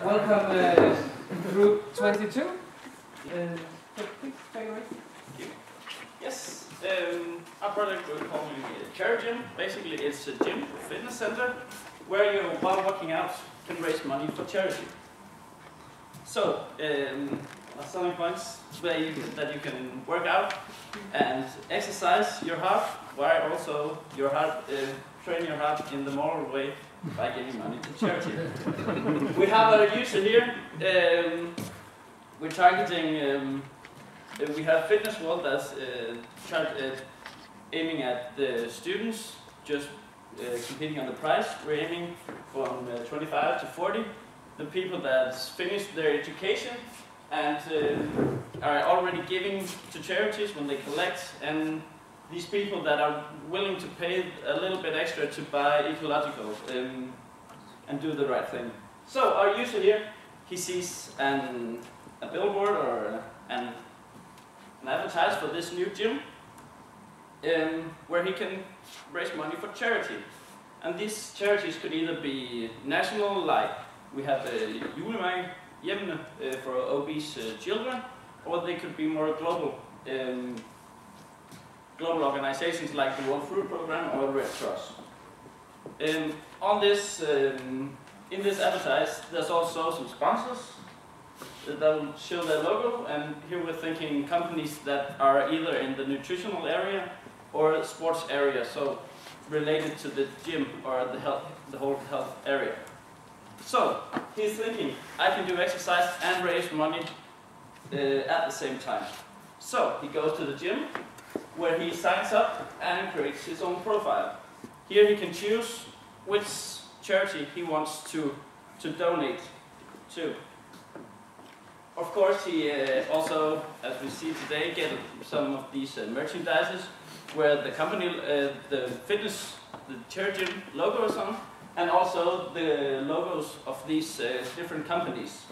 Welcome group 22. Please take away. Yes, our project we're calling Cheri Gym. Basically, it's a gym, fitness center, where you, while working out, can raise money for charity. So, selling points that you can work out and exercise your heart, while also your heart, train your heart in the moral way by giving money to charity. We have a user here. We're targeting. We have Fitness World that's aiming at the students, just competing on the price. We're aiming from 25 to 40. The people that's finished their education and are already giving to charities when they collect, and these people that are willing to pay a little bit extra to buy ecological and do the right thing. So our user here, he sees a billboard or an advertise for this new gym where he can raise money for charity. And these charities could either be national, like we have Hjemme for obese children, or they could be more global global organizations like the World Food Program or the Red Cross. On this, in this advertise, there's also some sponsors that will show their logo, and here we're thinking companies that are either in the nutritional area or sports area, so related to the gym or the whole health area. So he's thinking, I can do exercise and raise money at the same time. So he goes to the gym, where he signs up and creates his own profile. Here he can choose which charity he wants to donate to. Of course, he also, as we see today, get some of these merchandises where the company, the Cheri Gym logo is on, and also the logos of these different companies.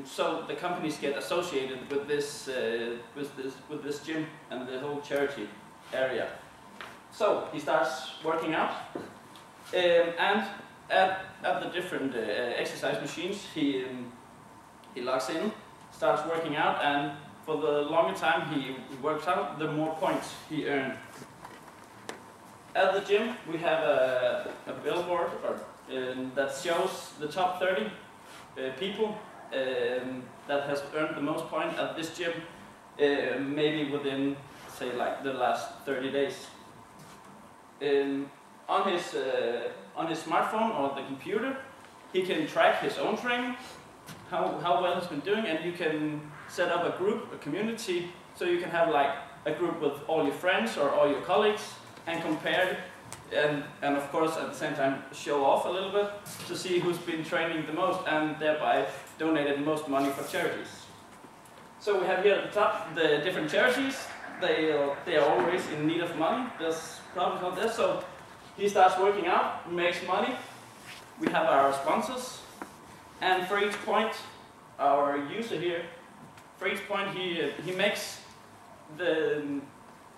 So the companies get associated with this gym and the whole charity area. So he starts working out, and at the different exercise machines, he logs in, starts working out, and for the longer time he works out, the more points he earns. At the gym, we have a billboard that shows the top 30 people that has earned the most points at this gym, maybe within, say, like the last 30 days. On his smartphone or the computer, he can track his own training, how well he's been doing, and you can set up a group, a community, so you can have like a group with all your friends or all your colleagues and compare, and of course at the same time show off a little bit to see who's been training the most and thereby donated the most money for charities. So we have here at the top the different charities. They are always in need of money. There's problems out there, so he starts working out, makes money. We have our sponsors, and for each point, our user here, for each point he makes the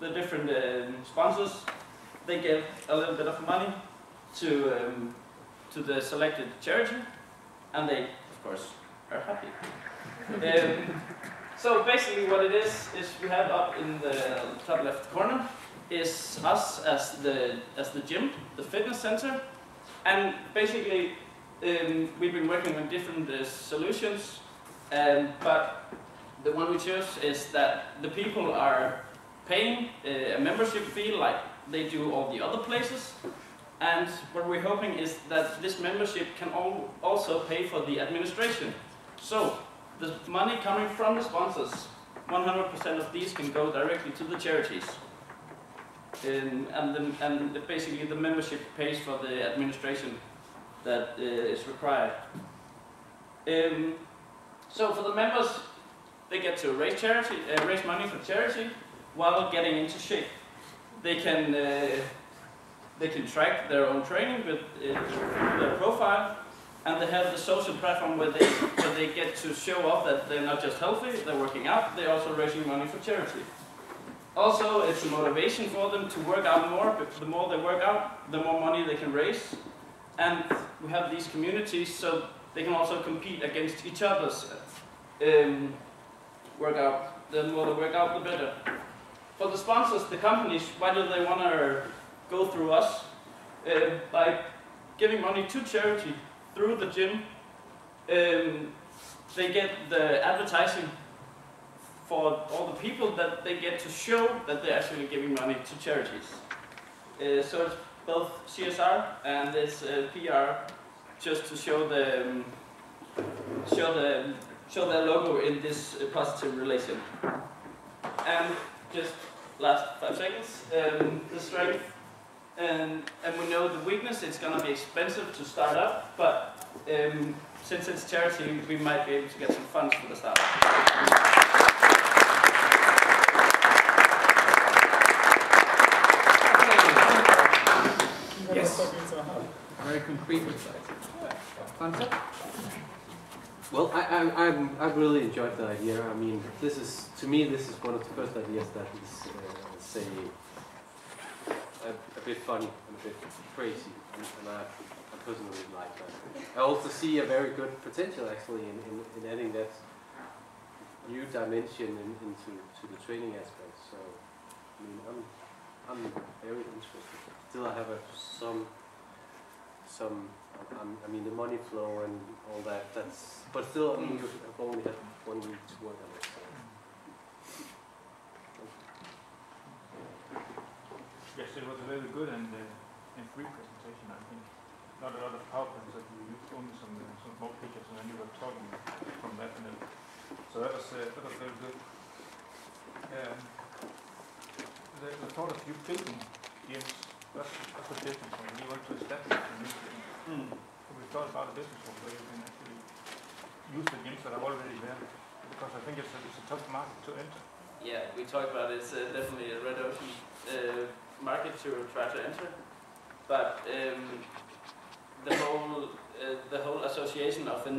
different sponsors. They give a little bit of money to the selected charity, and they, of course, are happy. So basically what it is we have up in the top left corner is us as the gym, the fitness center, and basically we've been working on different solutions, but the one we chose is that the people are paying a membership fee like they do all the other places, and what we're hoping is that this membership can also pay for the administration. So the money coming from the sponsors, 100% of these can go directly to the charities, and basically the membership pays for the administration that is required. So for the members, they get to raise money for charity while getting into shape. They can track their own training with their profile, and they have the social platform where they get to show off that they're not just healthy, they're working out, they're also raising money for charity. Also, it's a motivation for them to work out more. The more they work out, the more money they can raise. and we have these communities so they can also compete against each other's workout. The more they work out, the better. For the sponsors, the companies, why do they want to go through us? By giving money to charity through the gym, they get the advertising for all the people that they get to show that they're actually giving money to charities. So it's both CSR and it's PR, just to show their logo in this positive relation. And just last 5 seconds, the strength. And we know the weakness, it's going to be expensive to start up, but since it's charity, we might be able to get some funds for the start. Yes. Very concrete concept. Well, I've really enjoyed the idea. I mean, to me this is one of the first ideas that is, say, a bit funny and a bit crazy, and I personally like that. I also see a very good potential actually in adding that new dimension into the training aspect. So, I mean, I'm very interested. Still, I have I mean, the money flow and all that. But still, I mean, I've only had 1 week to work on it. So. Yes, it was a very good and free presentation. I think not a lot of PowerPoints that you used, only some more pictures, and then you were talking from that. And so that was very good. The thought of you building gyms, that's a business one. You want to establish a new gym. So we thought about a business one where you can actually use the gyms that are already there, because I think it's a tough market to enter. Yeah, we talked about it. It's definitely a red ocean market to try to enter, but the whole association of a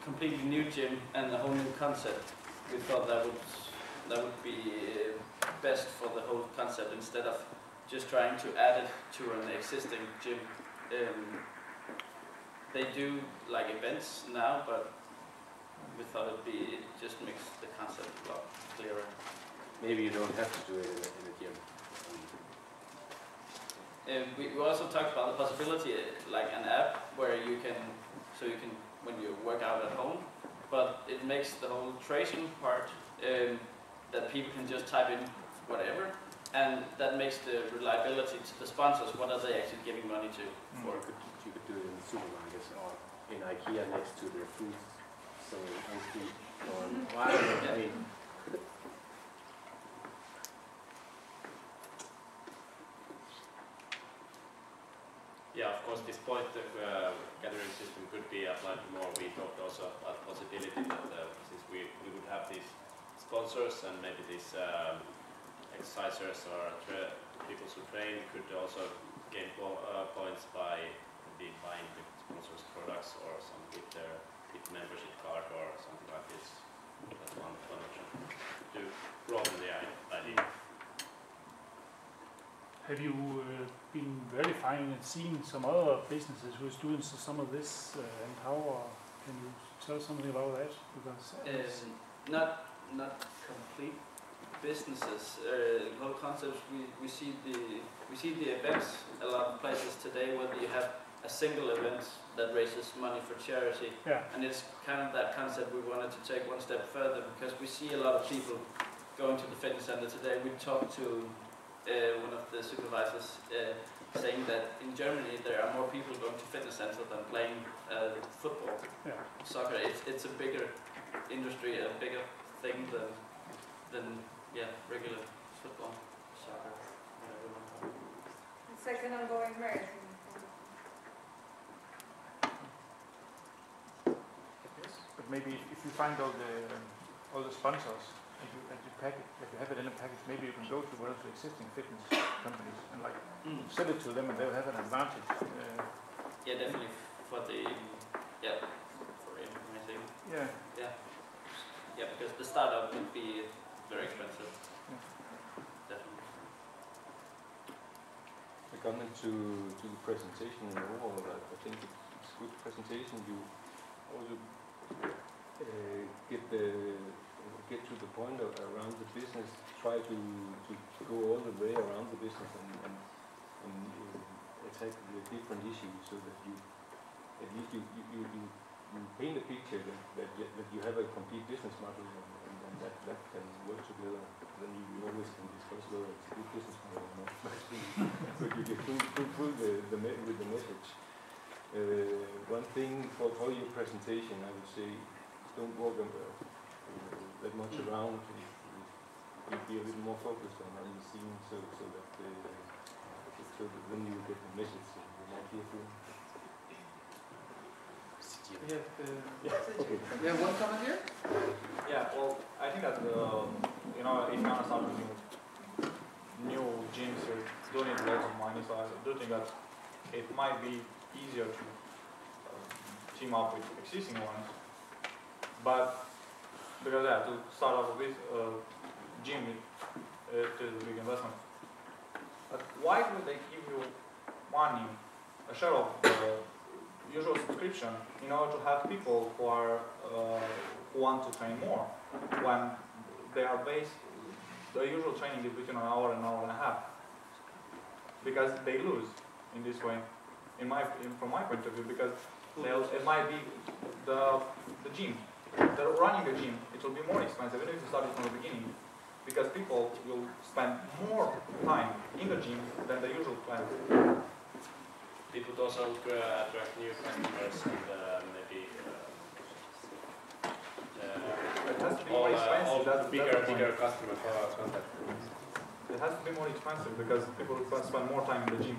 completely new gym and a whole new concept, we thought that would be best for the whole concept instead of just trying to add it to an existing gym. They do like events now, but we thought it just makes the concept a lot clearer. Maybe you don't have to do it in a gym. We also talked about the possibility, like an app where you can when you work out at home, but it makes the whole tracing part that people can just type in whatever, and that makes the reliability to the sponsors. What are they actually giving money to? For? You could do it in the supermarkets or in IKEA next to their food. So I don't know. I mean, yeah, of course, this point of gathering system could be applied more. We talked also about the possibility that since we would have these sponsors and maybe these exercisers or people who train could also gain points by maybe buying the sponsors' products or some with their membership card or something like this. That's one option to broaden the idea. Have you been verifying and seeing some other businesses who is doing some of this, and how? Can you tell something about that? Because not complete businesses. The whole concept we see the events a lot of places today where you have a single event that raises money for charity, and it's kind of that concept we wanted to take one step further, because we see a lot of people going to the fitness center today. We talked to one of the supervisors saying that in Germany there are more people going to fitness center than playing football, soccer. It's a bigger industry, a bigger thing than regular football, soccer. It's like an ongoing marathon. but maybe if you find all the sponsors and you package, if you have it in a package, maybe you can go to one of the existing fitness companies and like sell it to them, and they'll have an advantage. Yeah, definitely for implementing. Yeah, because the startup would be very expensive. Definitely. Because comment to the presentation and overall. I think it's good presentation. You also get to the point around the business. Try to go all the way around the business and attack the different issues, so that you at least you paint a picture that you have a complete business model and that can work together. Then you always can discuss whether it's a good business model or not. But you get through with the message. One thing for your presentation, I would say, don't walk that much around. Be a little more focused on the scene, so that then you get the message more clearly. We have one comment here? Yeah, well, I think that, you know, if you want to start with new gyms, you don't need lots of money, so I do think that it might be easier to team up with existing ones. But, because to start off with gym, it is a big investment. But why would they give you money, a share of the usual subscription, in order to have people who are who want to train more, when they are based, the usual training is between an hour and a half, because they lose in this way, from my point of view, because it might be the gym, they're running the gym, it will be more expensive, even if you start it from the beginning, because people will spend more time in the gym than the usual plan. It would also attract new customers and maybe it has to be all more expensive. all bigger customer contact. It has to be more expensive because people will spend more time in the gym.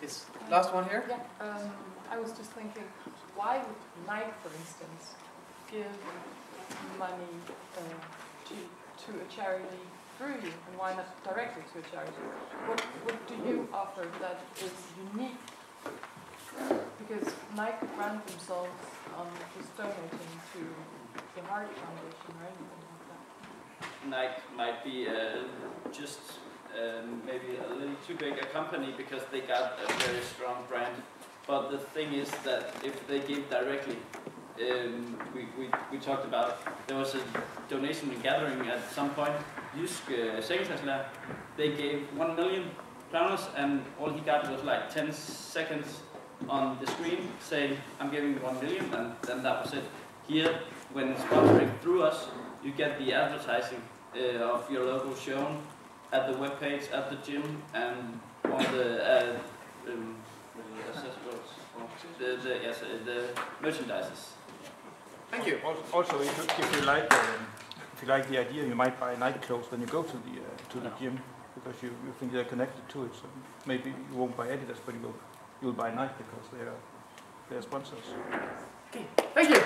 It's last one here? Yeah, I was just thinking, why would Nike, for instance, give money to a charity through you, and why not directly to a charity? What do you offer that is unique? Because Nike brand themselves on just donating to the Heart Foundation or anything like that. Nike might be just maybe a little too big a company because they got a very strong brand. But the thing is that if they give directly, we talked about, there was a donation gathering at some point. Jysk Sikkerhedslærer, they gave 1 million kroner, and all he got was like 10 seconds on the screen saying, I'm giving 1 million, and then that was it. Here, when sponsoring through us, you get the advertising of your logo shown at the webpage, at the gym, and on the the merchandises. Thank you. Also, if you like the idea, you might buy Nike clothes when you go to the gym, because you think they're connected to it. So maybe you won't buy Adidas, but you'll buy Nike because they're sponsors. Okay. Thank you.